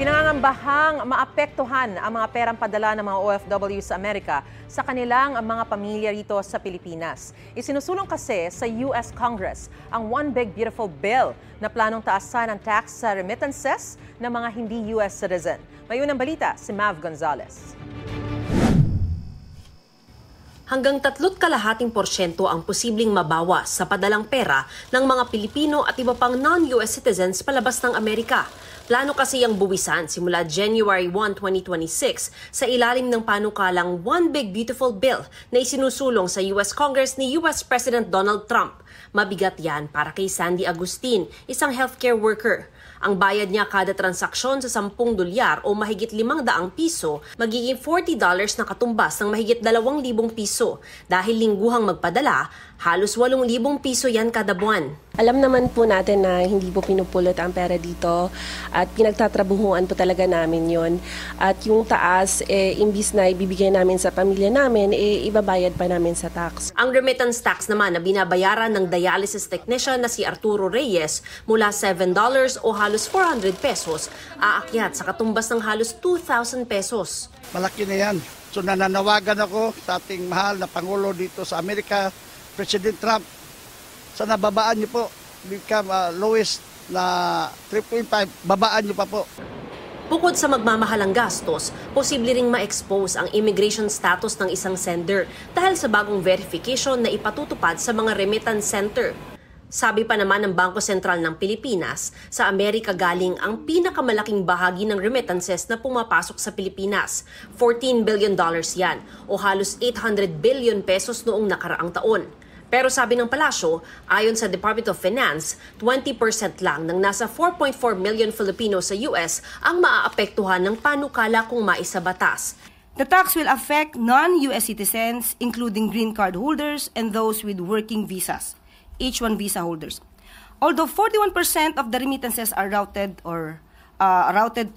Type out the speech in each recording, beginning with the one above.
Pinangangambahang maapektuhan ang mga perang padala ng mga OFW sa Amerika sa kanilang mga pamilya rito sa Pilipinas. Isinusulong kasi sa US Congress ang One Big Beautiful Bill na planong taasan ang tax sa remittances ng mga hindi US citizen. May unang balita si Mav Gonzalez. Hanggang 3.2% ang posibleng mabawas sa padalang pera ng mga Pilipino at iba pang non-US citizens palabas ng Amerika. Plano kasi ang buwisan simula January 1, 2026 sa ilalim ng panukalang One Big Beautiful Bill na isinusulong sa US Congress ni US President Donald Trump. Mabigat yan para kay Sandy Agustin, isang healthcare worker. Ang bayad niya kada transaksyon sa 10 dolyar o mahigit 500 piso, magiging $40 na katumbas ng mahigit 2,000 piso. Dahil lingguhang magpadala, halos 8,000 piso yan kada buwan. Alam naman po natin na hindi po pinupulot ang pera dito at pinagtatrabuhuan po talaga namin yon. At yung taas, imbis na ibibigay namin sa pamilya namin, ibabayad pa namin sa tax. Ang remittance tax naman na binabayaran ng dialysis technician na si Arturo Reyes mula $7 o halos 400 pesos, aakyat sa katumbas ng halos 2,000 pesos. Malaki na yan. So nananawagan ako sa ating mahal na Pangulo dito sa Amerika, President Trump, sana babaan niyo po, become lowest na 3.5, babaan niyo pa po. Bukod sa magmamahalang gastos, posible ring ma-expose ang immigration status ng isang sender dahil sa bagong verification na ipatutupad sa mga remittance center. Sabi pa naman ng Bangko Sentral ng Pilipinas, sa Amerika galing ang pinakamalaking bahagi ng remittances na pumapasok sa Pilipinas. $14 billion yan o halos 800 billion pesos noong nakaraang taon. Pero sabi ng palasyo, ayon sa Department of Finance, 20% lang ng nasa 4.4 million Filipino sa US ang maaapektuhan ng panukala kung maisabatas. The tax will affect non-US citizens, including green card holders and those with working visas, H-1 visa holders. Although 41% of the remittances are routed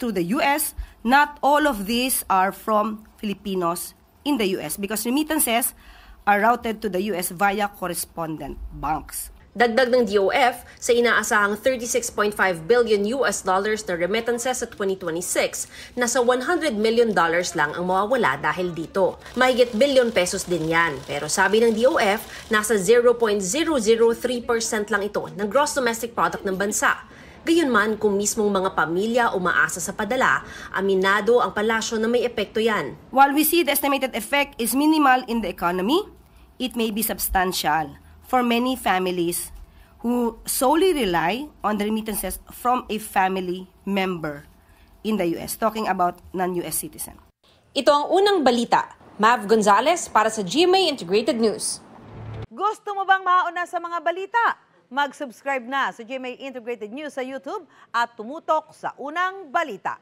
through the US, not all of these are from Filipinos in the US because remittances are routed to the US via correspondent banks. Dagdag ng DOF, sa inaasahang $36.5 billion na remittances sa 2026, nasa $100 million lang ang mawawala dahil dito. Mahigit billion pesos din yan, pero sabi ng DOF, nasa 0.003% lang ito ng gross domestic product ng bansa. Gayunman, kung mismong mga pamilya umaasa sa padala, aminado ang palasyo na may epekto yan. While we see the estimated effect is minimal in the economy, it may be substantial for many families who solely rely on the remittances from a family member in the US, talking about non-US citizen. Ito ang unang balita. Mav Gonzalez para sa GMA Integrated News. Gusto mo bang mauna sa mga balita? Mag-subscribe na sa GMA Integrated News sa YouTube at tumutok sa unang balita.